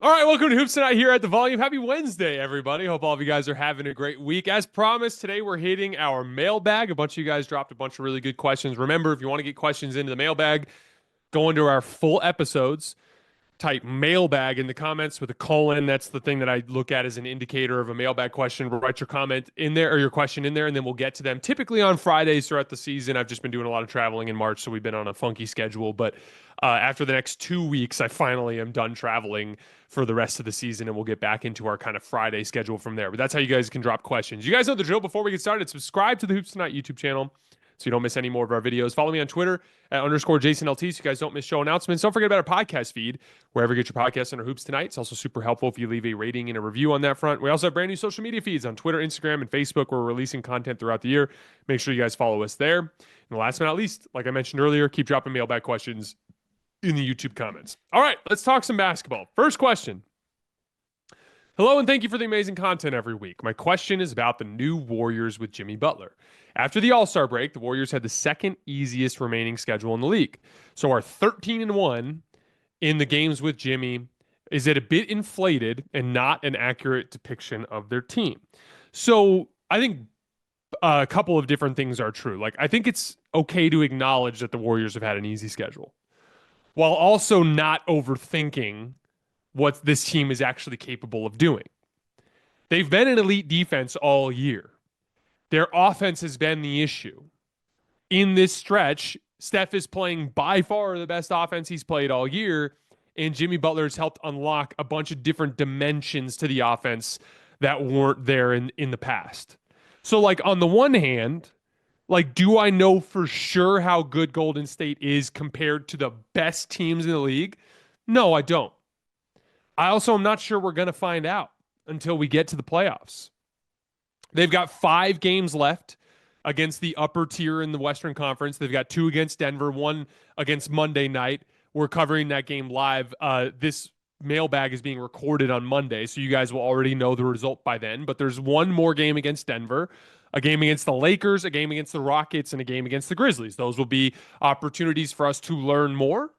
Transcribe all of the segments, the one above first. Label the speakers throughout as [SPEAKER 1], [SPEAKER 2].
[SPEAKER 1] All right, welcome to Hoops Tonight here at the Volume. Happy Wednesday, everybody. Hope all of you guys are having a great week. As promised, today we're hitting our mailbag. A bunch of you guys dropped a bunch of really good questions. Remember, if you want to get questions into the mailbag, go into our full episodes, type mailbag in the comments with a colon. That's the thing that I look at as an indicator of a mailbag question. Write your comment in there or your question in there, and then we'll get to them. Typically on Fridays throughout the season. I've just been doing a lot of traveling in March, so we've been on a funky schedule. But after the next 2 weeks, I finally am done traveling for the rest of the season, and we'll get back into our kind of Friday schedule from there. But that's how you guys can drop questions. You guys know the drill. Before we get started, subscribe to the Hoops Tonight YouTube channel so you don't miss any more of our videos. Follow me on Twitter at _JasonLT so you guys don't miss show announcements. Don't forget about our podcast feed, wherever you get your podcasts under Hoops Tonight. It's also super helpful if you leave a rating and a review on that front. We also have brand new social media feeds on Twitter, Instagram, and Facebook. We're releasing content throughout the year. Make sure you guys follow us there. And last but not least, like I mentioned earlier, keep dropping mailbag questions in the YouTube comments. All right, let's talk some basketball. First question. Hello, and thank you for the amazing content every week. My question is about the new Warriors with Jimmy Butler. After the All-Star break, the Warriors had the second easiest remaining schedule in the league. So our 13-1 in the games with Jimmy, is it a bit inflated and not an accurate depiction of their team? So I think a couple of different things are true. Like, I think it's okay to acknowledge that the Warriors have had an easy schedule, while also not overthinking what this team is actually capable of doing. They've been an elite defense all year. Their offense has been the issue. In this stretch, Steph is playing by far the best offense he's played all year, and Jimmy Butler has helped unlock a bunch of different dimensions to the offense that weren't there in the past. So, like, on the one hand, like, do I know for sure how good Golden State is compared to the best teams in the league? No, I don't. I also am not sure we're going to find out until we get to the playoffs. They've got 5 games left against the upper tier in the Western Conference. They've got 2 against Denver, 1 against Monday night. We're covering that game live. This mailbag is being recorded on Monday, so you guys will already know the result by then. But there's 1 more game against Denver, a game against the Lakers, a game against the Rockets, and a game against the Grizzlies. Those will be opportunities for us to learn more.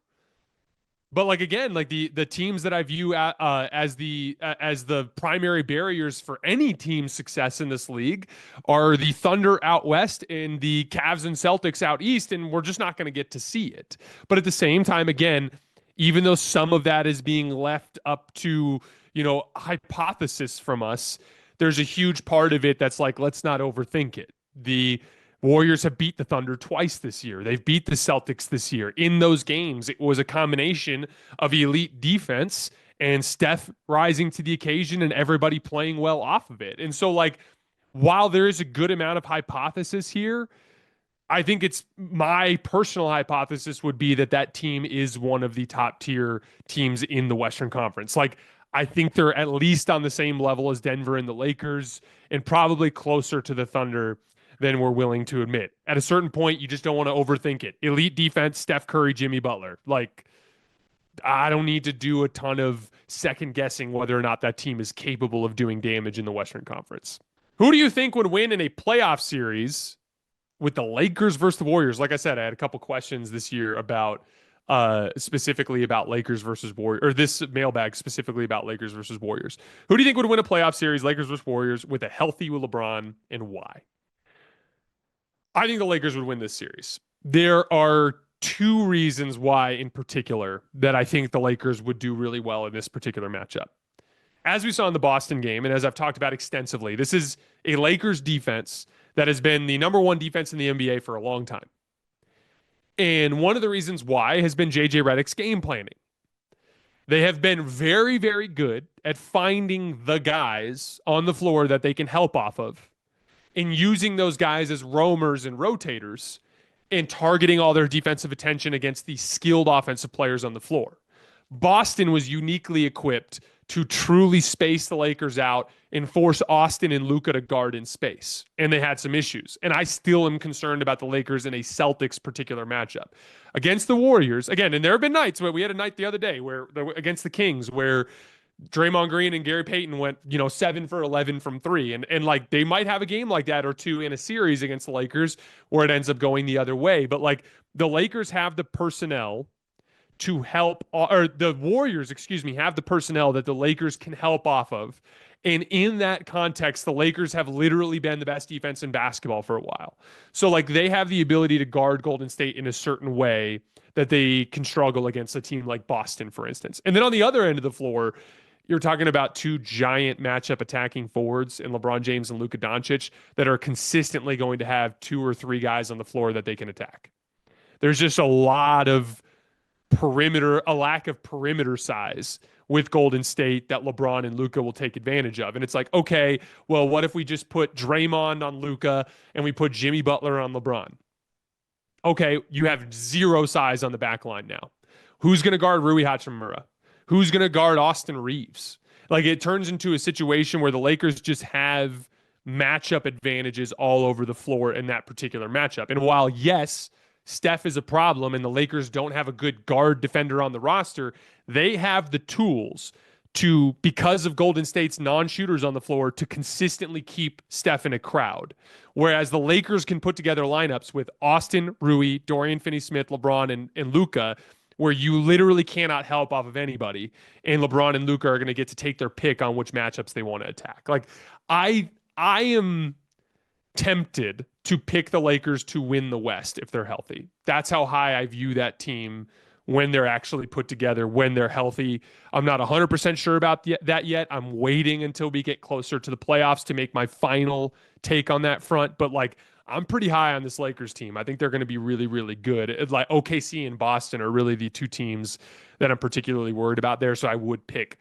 [SPEAKER 1] But, like, again, like the teams that I view as the primary barriers for any team's success in this league are the Thunder out west and the Cavs and Celtics out east, and we're just not going to get to see it. But at the same time, again, even though some of that is being left up to, hypothesis from us, there's a huge part of it that's like, let's not overthink it. The Warriors have beat the Thunder twice this year. They've beat the Celtics this year. In those games, it was a combination of elite defense and Steph rising to the occasion and everybody playing well off of it. And so, like, while there is a good amount of hypothesis here, I think it's my personal hypothesis would be that team is one of the top tier teams in the Western Conference. Like, I think they're at least on the same level as Denver and the Lakers, and probably closer to the Thunder than we're willing to admit. At a certain point, you just don't want to overthink it. Elite defense, Steph Curry, Jimmy Butler. Like, I don't need to do a ton of second guessing whether or not that team is capable of doing damage in the Western Conference. Who do you think would win in a playoff series with the Lakers versus the Warriors? Like I said, I had a couple questions this year about specifically about Lakers versus Warriors, or this mailbag specifically about Lakers versus Warriors. Who do you think would win a playoff series, Lakers versus Warriors, with a healthy LeBron, and why? I think the Lakers would win this series. There are 2 reasons why, in particular, that I think the Lakers would do really well in this particular matchup. As we saw in the Boston game, and as I've talked about extensively, this is a Lakers defense that has been the number 1 defense in the NBA for a long time. And one of the reasons why has been JJ Redick's game planning. They have been very, very good at finding the guys on the floor that they can help off of, and using those guys as roamers and rotators and targeting all their defensive attention against the skilled offensive players on the floor. Boston was uniquely equipped to truly space the Lakers out and force Austin and Luka to guard in space. And they had some issues. And I still am concerned about the Lakers in a Celtics particular matchup. Against the Warriors, again, and there have been nights where we had a night the other day where against the Kings where Draymond Green and Gary Payton went, 7 for 11 from 3. And like, they might have a game like that or 2 in a series against the Lakers where it ends up going the other way. But like, the Lakers have the personnel to help, or the Warriors, excuse me, have the personnel that the Lakers can help off of. And in that context, the Lakers have literally been the best defense in basketball for a while. So, like, they have the ability to guard Golden State in a certain way that they can struggle against a team like Boston, for instance. And then on the other end of the floor, you're talking about two giant matchup attacking forwards in LeBron James and Luka Doncic that are consistently going to have two or three guys on the floor that they can attack. There's just a lot of a lack of perimeter size with Golden State that LeBron and Luka will take advantage of. And it's like, okay, well, what if we just put Draymond on Luka and we put Jimmy Butler on LeBron? Okay, you have zero size on the back line now. Who's going to guard Rui Hachimura? Who's going to guard Austin Reaves? Like, it turns into a situation where the Lakers just have matchup advantages all over the floor in that particular matchup. And while, yes, Steph is a problem and the Lakers don't have a good guard defender on the roster, they have the tools to, because of Golden State's non-shooters on the floor, to consistently keep Steph in a crowd. Whereas the Lakers can put together lineups with Austin, Rui, Dorian Finney-Smith, LeBron, and Luka, where you literally cannot help off of anybody. And LeBron and Luka are going to get to take their pick on which matchups they want to attack. Like, I am tempted to pick the Lakers to win the West if they're healthy. That's how high I view that team when they're actually put together, when they're healthy. I'm not 100% sure about that yet. I'm waiting until we get closer to the playoffs to make my final take on that front. But, like, I'm pretty high on this Lakers team. I think they're going to be really, really good. It's like OKC and Boston are really the two teams that I'm particularly worried about there. So I would pick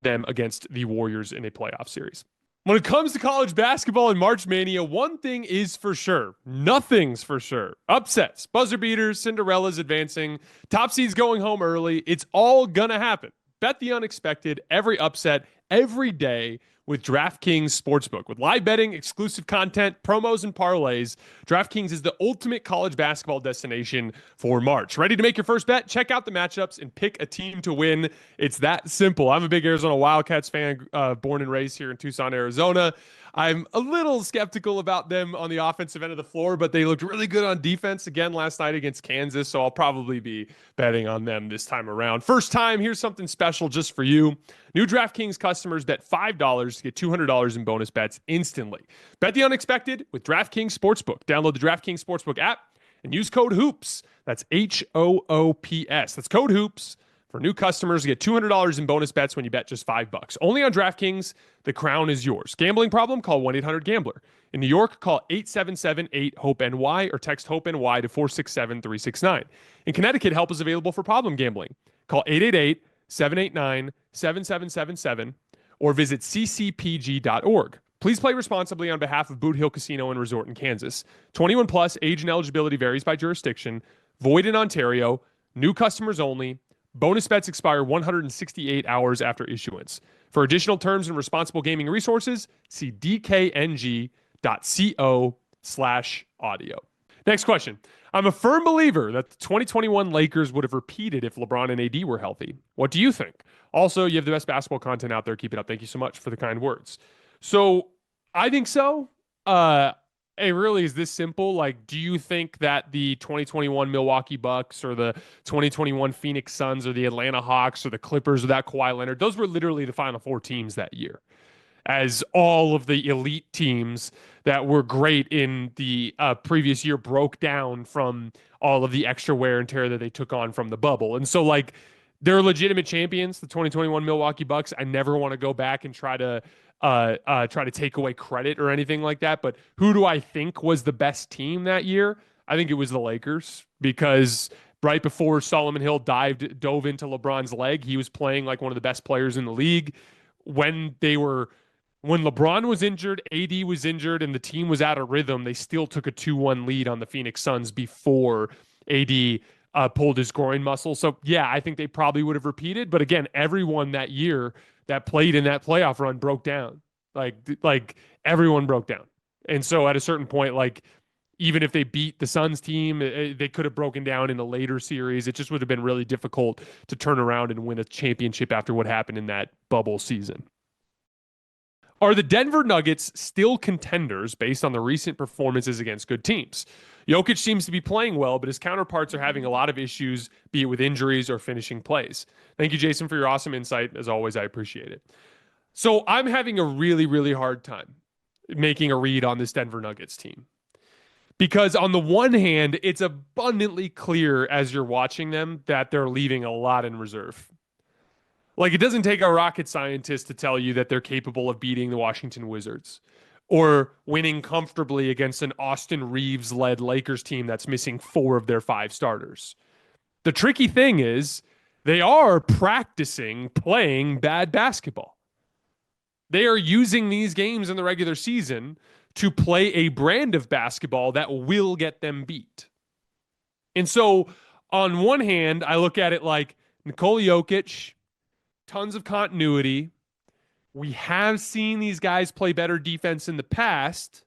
[SPEAKER 1] them against the Warriors in a playoff series. When it comes to college basketball and March Mania, one thing is for sure. Nothing's for sure. Upsets, buzzer beaters, Cinderella's advancing, top seeds going home early. It's all going to happen. Bet the unexpected, every upset, every day with DraftKings Sportsbook. With live betting, exclusive content, promos, and parlays, DraftKings is the ultimate college basketball destination for March. Ready to make your first bet? Check out the matchups and pick a team to win. It's that simple. I'm a big Arizona Wildcats fan, born and raised here in Tucson, Arizona. I'm a little skeptical about them on the offensive end of the floor, but they looked really good on defense again last night against Kansas, so I'll probably be betting on them this time around. First time, here's something special just for you. New DraftKings customers bet $5 to get $200 in bonus bets instantly. Bet the unexpected with DraftKings Sportsbook. Download the DraftKings Sportsbook app and use code HOOPS. That's HOOPS. That's code HOOPS. For new customers, to get $200 in bonus bets when you bet just $5. Only on DraftKings. The crown is yours. Gambling problem? Call 1-800-GAMBLER. In New York, call 877-8-HOPE-NY or text HOPE-NY to 467-369. In Connecticut, help is available for problem gambling. Call 888-789-7777 or visit ccpg.org. Please play responsibly on behalf of Boot Hill Casino and Resort in Kansas. 21 plus, age and eligibility varies by jurisdiction. Void in Ontario. New customers only. Bonus bets expire 168 hours after issuance. For additional terms and responsible gaming resources, see dkng.co/audio. Next question. I'm a firm believer that the 2021 Lakers would have repeated if LeBron and AD were healthy. What do you think? Also, you have the best basketball content out there. Keep it up. Thank you so much for the kind words. So, I think so. It really is this simple. Like, do you think that the 2021 Milwaukee Bucks or the 2021 Phoenix Suns or the Atlanta Hawks or the Clippers or that Kawhi Leonard, those were literally the Final Four teams that year, as all of the elite teams that were great in the previous year broke down from all of the extra wear and tear that they took on from the bubble. And so, like, they're legitimate champions, the 2021 Milwaukee Bucks. I never want to go back and try to take away credit or anything like that. But who do I think was the best team that year? I think it was the Lakers, because right before Solomon Hill dove into LeBron's leg, he was playing like one of the best players in the league. When LeBron was injured, AD was injured, and the team was out of rhythm, they still took a 2-1 lead on the Phoenix Suns before AD pulled his groin muscle. So yeah, I think they probably would have repeated. But again, everyone that year that played in that playoff run broke down. Like everyone broke down. And so at a certain point, like, even if they beat the Suns team, they could have broken down in a later series. It just would have been really difficult to turn around and win a championship after what happened in that bubble season. Are the Denver Nuggets still contenders based on the recent performances against good teams? Jokic seems to be playing well, but his counterparts are having a lot of issues, be it with injuries or finishing plays. Thank you, Jason, for your awesome insight. As always, I appreciate it. So I'm having a really, really hard time making a read on this Denver Nuggets team. Because on the one hand, it's abundantly clear as you're watching them that they're leaving a lot in reserve. Like, it doesn't take a rocket scientist to tell you that they're capable of beating the Washington Wizards or winning comfortably against an Austin Reaves led Lakers team that's missing 4 of their 5 starters. The tricky thing is they are practicing playing bad basketball. They are using these games in the regular season to play a brand of basketball that will get them beat. And so, on one hand, I look at it like Nikola Jokic, tons of continuity. We have seen these guys play better defense in the past.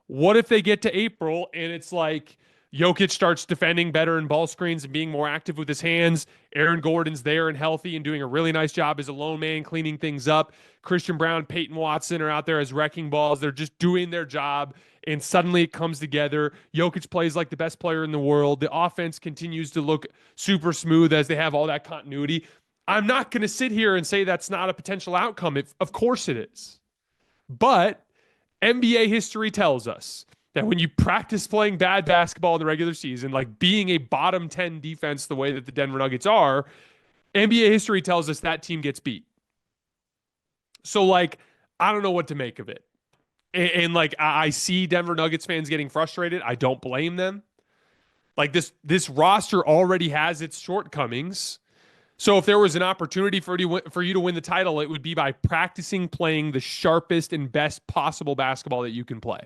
[SPEAKER 1] What if they get to April and it's like Jokic starts defending better in ball screens and being more active with his hands? Aaron Gordon's there and healthy and doing a really nice job as a lone man, cleaning things up. Christian Brown, Peyton Watson are out there as wrecking balls. They're just doing their job. And suddenly it comes together. Jokic plays like the best player in the world. The offense continues to look super smooth as they have all that continuity. I'm not going to sit here and say that's not a potential outcome. Of course it is. But NBA history tells us that when you practice playing bad basketball in the regular season, like being a bottom 10 defense the way that the Denver Nuggets are, NBA history tells us that team gets beat. So, like, I don't know what to make of it. And like, I see Denver Nuggets fans getting frustrated. I don't blame them. Like, this roster already has its shortcomings. So if there was an opportunity for you to win the title, it would be by practicing playing the sharpest and best possible basketball that you can play.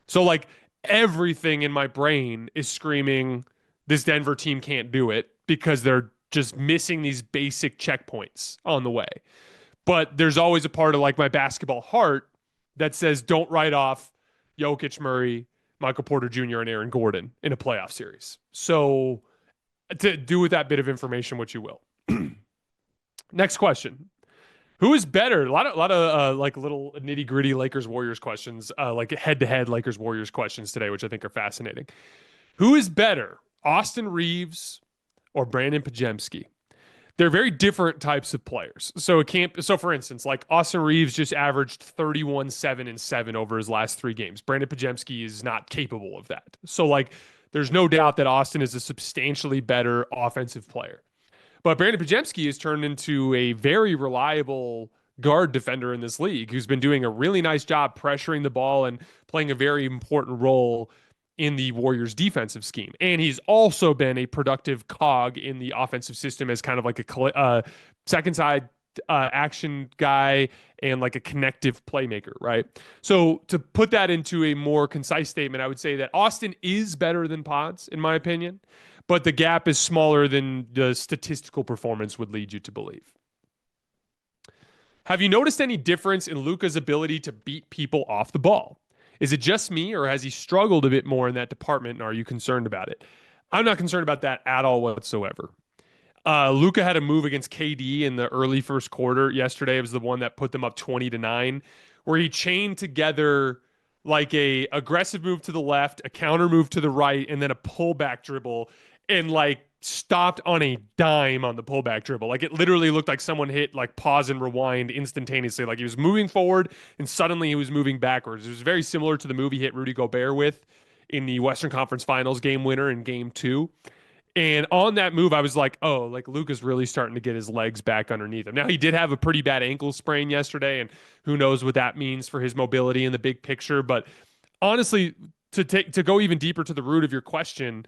[SPEAKER 1] So like everything in my brain is screaming, this Denver team can't do it because they're just missing these basic checkpoints on the way. But there's always a part of like my basketball heart that says don't write off Jokic, Murray, Michael Porter Jr., and Aaron Gordon in a playoff series. So to do with that bit of information what you will. Next question. Who is better? A lot of like little nitty gritty Lakers Warriors questions, like head to head Lakers Warriors questions today, which I think are fascinating. Who is better, Austin Reaves or Brandin Podziemski? They're very different types of players. So it can't. So for instance, like Austin Reaves just averaged 31, 7, and 7 over his last 3 games. Brandin Podziemski is not capable of that. So like, there's no doubt that Austin is a substantially better offensive player. But Brandin Podziemski has turned into a very reliable guard defender in this league who's been doing a really nice job pressuring the ball and playing a very important role in the Warriors defensive scheme. And he's also been a productive cog in the offensive system as kind of like a second side action guy and like a connective playmaker, right? So to put that into a more concise statement, I would say that Austin is better than Pods, in my opinion, but the gap is smaller than the statistical performance would lead you to believe. Have you noticed any difference in Luka's ability to beat people off the ball? Is it just me, or has he struggled a bit more in that department, and are you concerned about it? I'm not concerned about that at all whatsoever. Luka had a move against KD in the early first quarter yesterday. It was the one that put them up 20-9, where he chained together like a aggressive move to the left, a counter move to the right, and then a pullback dribble, and like stopped on a dime on the pullback dribble. Like it literally looked like someone hit like pause and rewind instantaneously. Like he was moving forward and suddenly he was moving backwards. It was very similar to the move he hit Rudy Gobert with in the Western Conference Finals game winner in game 2. And on that move, I was like, oh, like Luka's really starting to get his legs back underneath him. Now, he did have a pretty bad ankle sprain yesterday, and who knows what that means for his mobility in the big picture. But honestly, to go even deeper to the root of your question,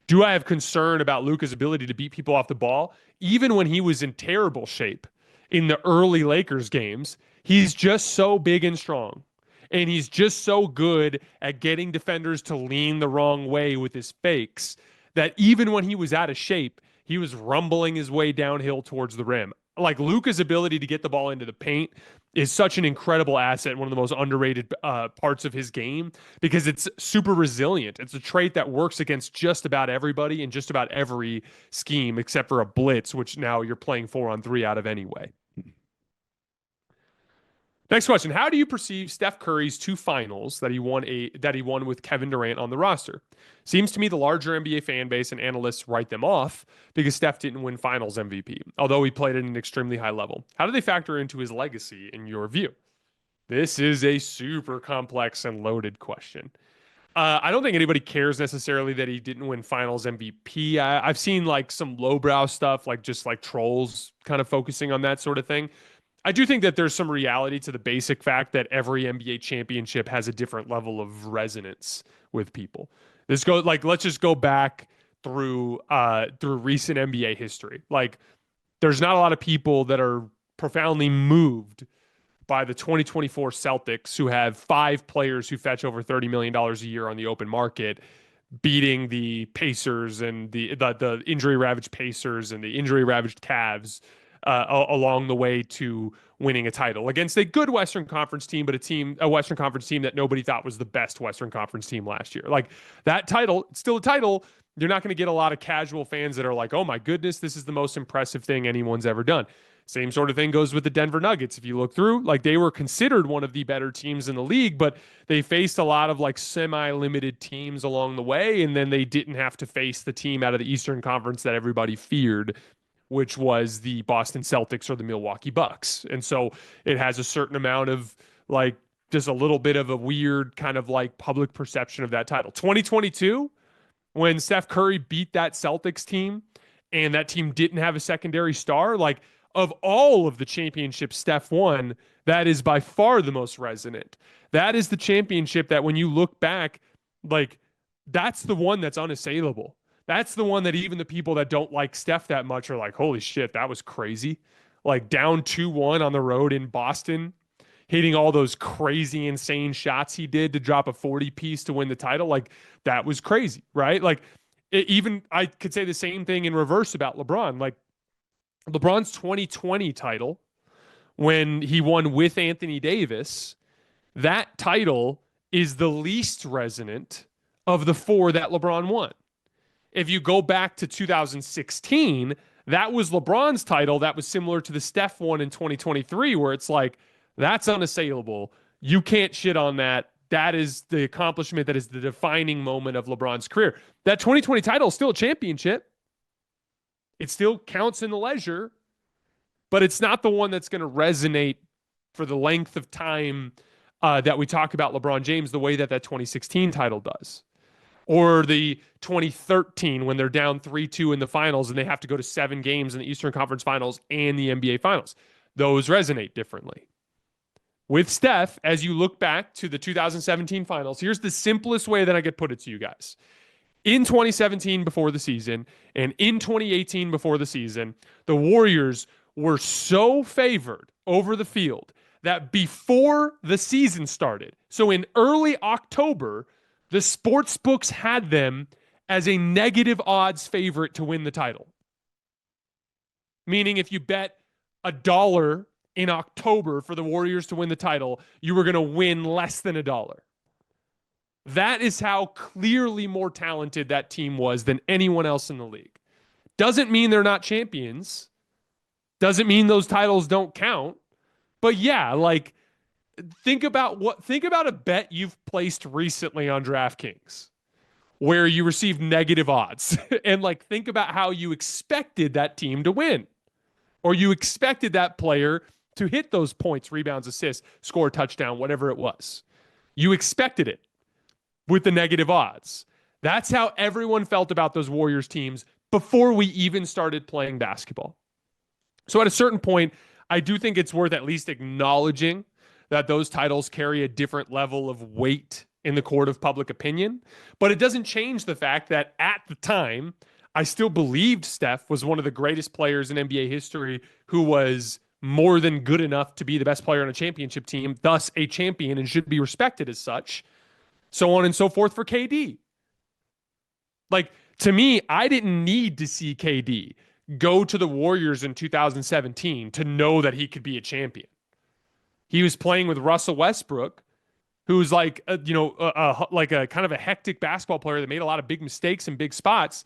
[SPEAKER 1] do I have concern about Luka's ability to beat people off the ball? Even when he was in terrible shape in the early Lakers games, he's just so big and strong. And he's just so good at getting defenders to lean the wrong way with his fakes that even when he was out of shape, he was rumbling his way downhill towards the rim. Like Luka's ability to get the ball into the paint is such an incredible asset, one of the most underrated parts of his game, because it's super resilient. It's a trait that works against just about everybody in just about every scheme, except for a blitz, which now you're playing 4-on-3 out of anyway. Next question. How do you perceive Steph Curry's two finals that he won with Kevin Durant on the roster? Seems to me the larger NBA fan base and analysts write them off because Steph didn't win finals MVP, although he played at an extremely high level. How do they factor into his legacy in your view? This is a super complex and loaded question. I don't think anybody cares necessarily that he didn't win finals MVP. I've seen like some lowbrow stuff, like just like trolls kind of focusing on that sort of thing. I do think that there's some reality to the basic fact that every NBA championship has a different level of resonance with people. Let's just go back through recent NBA history. Like there's not a lot of people that are profoundly moved by the 2024 Celtics, who have 5 players who fetch over $30 million a year on the open market, beating the Pacers and the injury ravaged Pacers and the injury ravaged Cavs along the way to winning a title against a good Western Conference team, but a Western Conference team that nobody thought was the best Western Conference team last year. Like that title, it's still a title. You're not going to get a lot of casual fans that are like, oh my goodness, this is the most impressive thing anyone's ever done. Same sort of thing goes with the Denver Nuggets. If you look through, like they were considered one of the better teams in the league, but they faced a lot of like semi-limited teams along the way, and then they didn't have to face the team out of the Eastern Conference that everybody feared, which was the Boston Celtics or the Milwaukee Bucks. And so it has a certain amount of like just a little bit of a weird kind of like public perception of that title. 2022, when Steph Curry beat that Celtics team and that team didn't have a secondary star, like of all of the championships Steph won, that is by far the most resonant. That is the championship that when you look back, like that's the one that's unassailable. That's the one that even the people that don't like Steph that much are like, holy shit, that was crazy. Like down 2-1 on the road in Boston, hitting all those crazy, insane shots he did to drop a 40 piece to win the title. Like that was crazy, right? Like I could say the same thing in reverse about LeBron. Like LeBron's 2020 title, when he won with Anthony Davis, that title is the least resonant of the 4 that LeBron won. If you go back to 2016, that was LeBron's title. That was similar to the Steph one in 2023, where it's like, that's unassailable. You can't shit on that. That is the accomplishment. That is the defining moment of LeBron's career. That 2020 title is still a championship. It still counts in the ledger, but it's not the one that's going to resonate for the length of time that we talk about LeBron James the way that 2016 title does. Or the 2013 when they're down 3-2 in the finals and they have to go to 7 games in the Eastern Conference Finals and the NBA Finals. Those resonate differently. With Steph, as you look back to the 2017 Finals, here's the simplest way that I could put it to you guys. In 2017 before the season and in 2018 before the season, the Warriors were so favored over the field that before the season started, so in early October, the sports books had them as a negative odds favorite to win the title. Meaning if you bet $1 in October for the Warriors to win the title, you were going to win less than $1. That is how clearly more talented that team was than anyone else in the league. Doesn't mean they're not champions. Doesn't mean those titles don't count. But yeah, like think about a bet you've placed recently on DraftKings where you received negative odds and like think about how you expected that team to win or you expected that player to hit those points, rebounds, assists, score a touchdown, whatever it was. You expected it with the negative odds. That's how everyone felt about those Warriors teams before we even started playing basketball. So at a certain point, I do think it's worth at least acknowledging that those titles carry a different level of weight in the court of public opinion. But it doesn't change the fact that at the time, I still believed Steph was one of the greatest players in NBA history who was more than good enough to be the best player on a championship team, thus a champion and should be respected as such. So on and so forth for KD. Like, to me, I didn't need to see KD go to the Warriors in 2017 to know that he could be a champion. He was playing with Russell Westbrook, who's like, like a kind of a hectic basketball player that made a lot of big mistakes in big spots.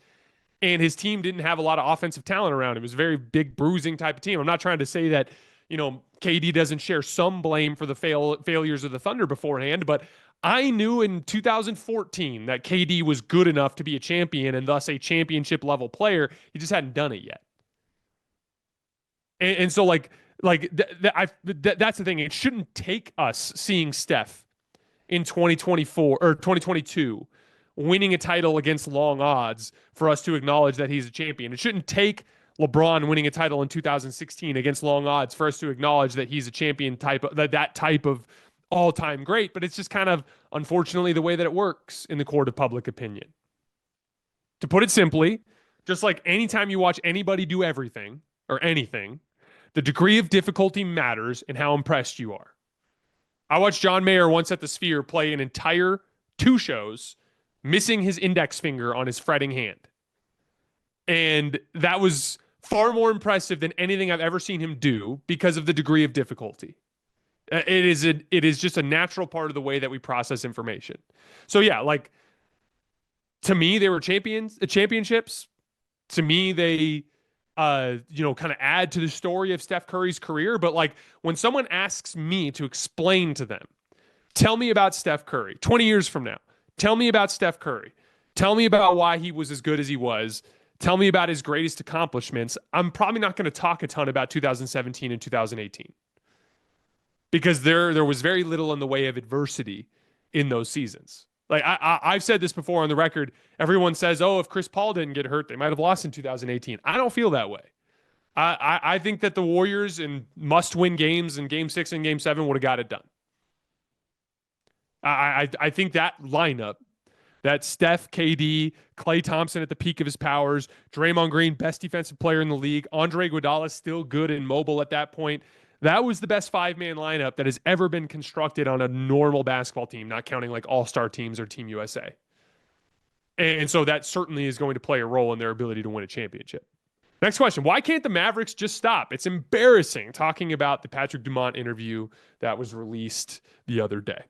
[SPEAKER 1] And his team didn't have a lot of offensive talent around him. It was a very big bruising type of team. I'm not trying to say that, KD doesn't share some blame for the failures of the Thunder beforehand, but I knew in 2014 that KD was good enough to be a champion and thus a championship level player. He just hadn't done it yet. And so that's the thing. It shouldn't take us seeing Steph in 2024 or 2022 winning a title against long odds for us to acknowledge that he's a champion. It shouldn't take LeBron winning a title in 2016 against long odds for us to acknowledge that he's a champion that type of all-time great, but it's just kind of unfortunately the way that it works in the court of public opinion. To put it simply, just like anytime you watch anybody do everything or anything, the degree of difficulty matters in how impressed you are. I watched John Mayer once at the Sphere play an entire 2 shows, missing his index finger on his fretting hand. And that was far more impressive than anything I've ever seen him do because of the degree of difficulty. It is just a natural part of the way that we process information. So yeah, like to me, they were championships. To me, they kind of add to the story of Steph Curry's career. But like when someone asks me to explain to them, tell me about Steph Curry 20 years from now, tell me about Steph Curry, tell me about why he was as good as he was, tell me about his greatest accomplishments, I'm probably not going to talk a ton about 2017 and 2018 because there was very little in the way of adversity in those seasons. Like I've said this before on the record. Everyone says, "Oh, if Chris Paul didn't get hurt, they might have lost in 2018." I don't feel that way. I think that the Warriors in must-win games in Game 6 and Game 7 would have got it done. I think that lineup, that Steph, KD, Klay Thompson at the peak of his powers, Draymond Green, best defensive player in the league, Andre Iguodala still good and mobile at that point. That was the best 5-man lineup that has ever been constructed on a normal basketball team, not counting like all-star teams or Team USA. And so that certainly is going to play a role in their ability to win a championship. Next question. Why can't the Mavericks just stop? It's embarrassing talking about the Patrick Dumont interview that was released the other day.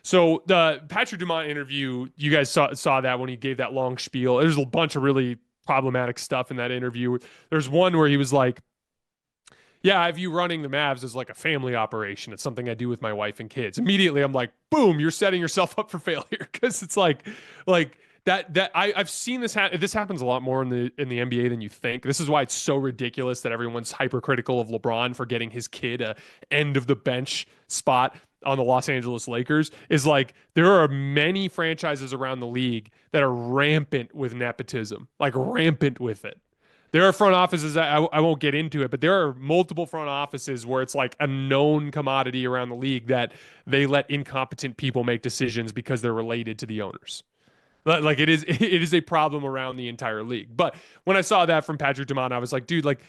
[SPEAKER 1] So the Patrick Dumont interview, you guys saw that when he gave that long spiel. There's a bunch of really problematic stuff in that interview. There's one where he was like, yeah, I view running the Mavs as like a family operation. It's something I do with my wife and kids. Immediately, I'm like, boom, you're setting yourself up for failure. Because it's like that I've seen this this happens a lot more in the NBA than you think. This is why it's so ridiculous that everyone's hypercritical of LeBron for getting his kid a end of the bench spot on the Los Angeles Lakers. Is like there are many franchises around the league that are rampant with nepotism, like rampant with it. There are front offices, I won't get into it, but there are multiple front offices where it's like a known commodity around the league that they let incompetent people make decisions because they're related to the owners. Like it is a problem around the entire league. But when I saw that from Patrick Dumont, I was like, dude, like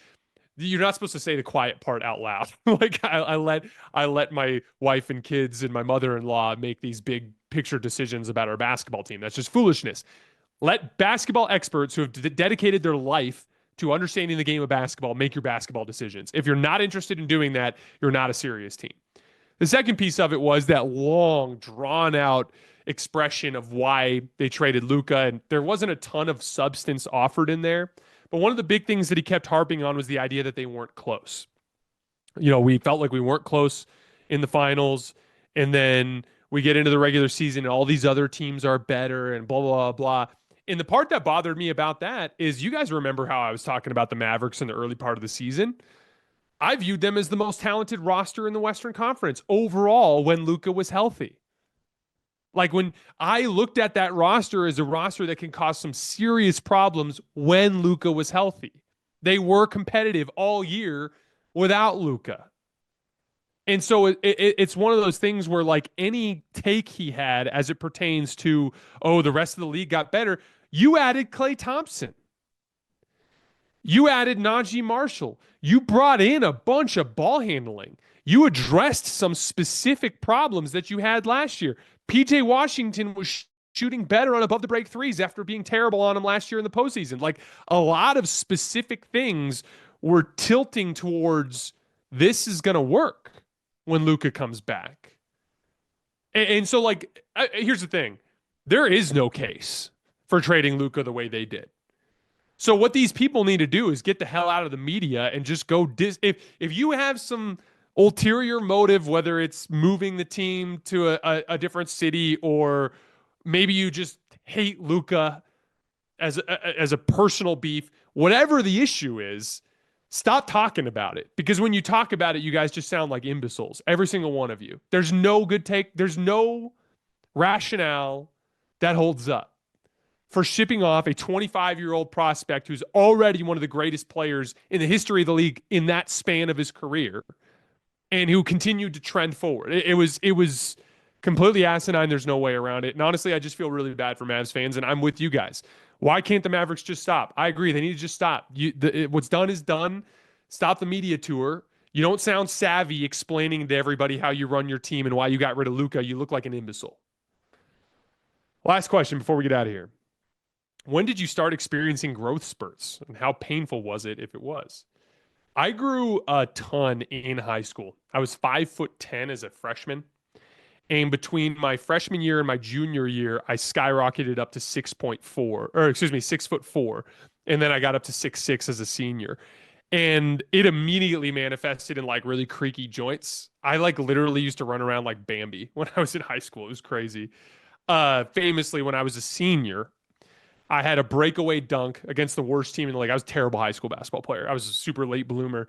[SPEAKER 1] you're not supposed to say the quiet part out loud. Like I let my wife and kids and my mother-in-law make these big picture decisions about our basketball team. That's just foolishness. Let basketball experts who have dedicated their life to understanding the game of basketball make your basketball decisions. If you're not interested in doing that, you're not a serious team. The second piece of it was that long, drawn-out expression of why they traded Luka, and there wasn't a ton of substance offered in there. But one of the big things that he kept harping on was the idea that they weren't close. We felt like we weren't close in the finals, and then we get into the regular season and all these other teams are better and blah, blah, blah. And the part that bothered me about that is you guys remember how I was talking about the Mavericks in the early part of the season. I viewed them as the most talented roster in the Western Conference overall when Luka was healthy. Like when I looked at that roster as a roster that can cause some serious problems when Luka was healthy. They were competitive all year without Luka. And so it's one of those things where like any take he had as it pertains to, oh, the rest of the league got better. You added Klay Thompson. You added Najee Marshall. You brought in a bunch of ball handling. You addressed some specific problems that you had last year. PJ Washington was shooting better on above the break threes after being terrible on him last year in the postseason. Like a lot of specific things were tilting towards this is going to work when Luka comes back. And so like, here's the thing. There is no case for trading Luka the way they did. So what these people need to do is get the hell out of the media and just go if you have some ulterior motive, whether it's moving the team to a different city, or maybe you just hate Luka as a personal beef, whatever the issue is, stop talking about it. Because when you talk about it, you guys just sound like imbeciles, every single one of you. There's no good take, there's no rationale that holds up for shipping off a 25-year-old prospect who's already one of the greatest players in the history of the league in that span of his career, and who continued to trend forward. It was completely asinine. There's no way around it. And honestly, I just feel really bad for Mavs fans, and I'm with you guys. Why can't the Mavericks just stop? I agree. They need to just stop. What's done is done. Stop the media tour. You don't sound savvy explaining to everybody how you run your team and why you got rid of Luka. You look like an imbecile. Last question before we get out of here. When did you start experiencing growth spurts, and how painful was it if it was? I grew a ton in high school. I was 5'10" as a freshman. And between my freshman year and my junior year, I skyrocketed up to 6.4, or excuse me, 6'4". And then I got up to 6'6" as a senior. And it immediately manifested in like really creaky joints. I like literally used to run around like Bambi when I was in high school. It was crazy. Famously, when I was a senior, I had a breakaway dunk against the worst team in the league. I was a terrible high school basketball player. I was a super late bloomer.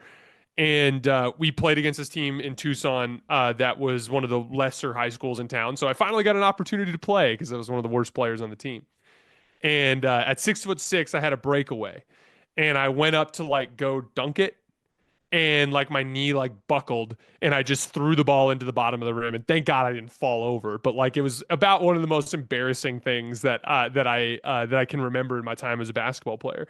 [SPEAKER 1] And we played against this team in Tucson that was one of the lesser high schools in town. So I finally got an opportunity to play because I was one of the worst players on the team. And at 6'6", I had a breakaway. And I went up to like go dunk it. And like my knee like buckled, and I just threw the ball into the bottom of the rim. And thank God I didn't fall over. But like it was about one of the most embarrassing things that I can remember in my time as a basketball player.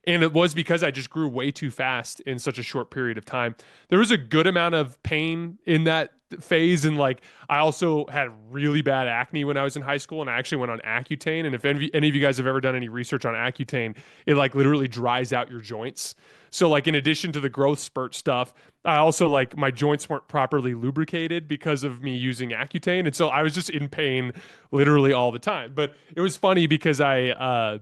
[SPEAKER 1] And it was because I just grew way too fast in such a short period of time. There was a good amount of pain in that phase. And like, I also had really bad acne when I was in high school, and I actually went on Accutane. And if any of you guys have ever done any research on Accutane, it like literally dries out your joints. So like, in addition to the growth spurt stuff, I also like my joints weren't properly lubricated because of me using Accutane. And so I was just in pain literally all the time. But it was funny because I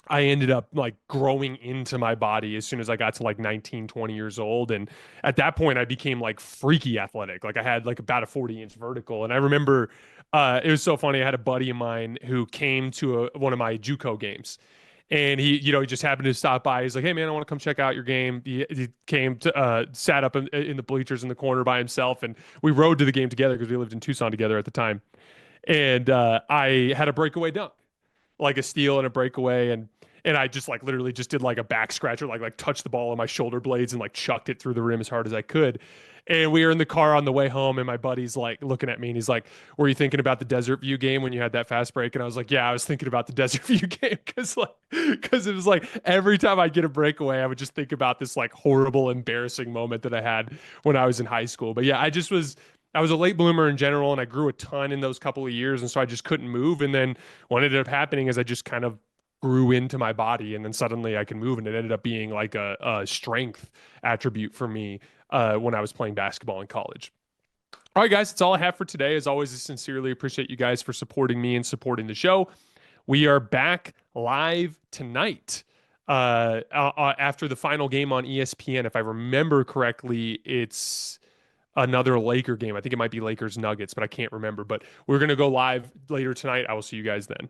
[SPEAKER 1] ended up like growing into my body as soon as I got to like 19, 20 years old. And at that point I became like freaky athletic. Like I had like about a 40-inch vertical. And I remember it was so funny. I had a buddy of mine who came to one of my JUCO games, and he just happened to stop by. He's like, "Hey man, I want to come check out your game." He came to, sat up in the bleachers in the corner by himself. And we rode to the game together because we lived in Tucson together at the time. And I had a breakaway dunk, like a steal and a breakaway, and I just like literally just did like a back scratcher, like touched the ball on my shoulder blades and like chucked it through the rim as hard as I could. And we were in the car on the way home, and my buddy's like looking at me, and he's like, "Were you thinking about the Desert View game when you had that fast break?" And I was like, "Yeah, I was thinking about the Desert View game," because it was like every time I get a breakaway, I would just think about this like horrible, embarrassing moment that I had when I was in high school. But yeah, I was a late bloomer in general, and I grew a ton in those couple of years. And so I just couldn't move. And then what ended up happening is I just kind of grew into my body, and then suddenly I can move. And it ended up being like a strength attribute for me when I was playing basketball in college. All right, guys, that's all I have for today. As always, I sincerely appreciate you guys for supporting me and supporting the show. We are back live tonight after the final game on ESPN. If I remember correctly, it's another Laker game. I think it might be Lakers Nuggets, but I can't remember. But we're going to go live later tonight. I will see you guys then.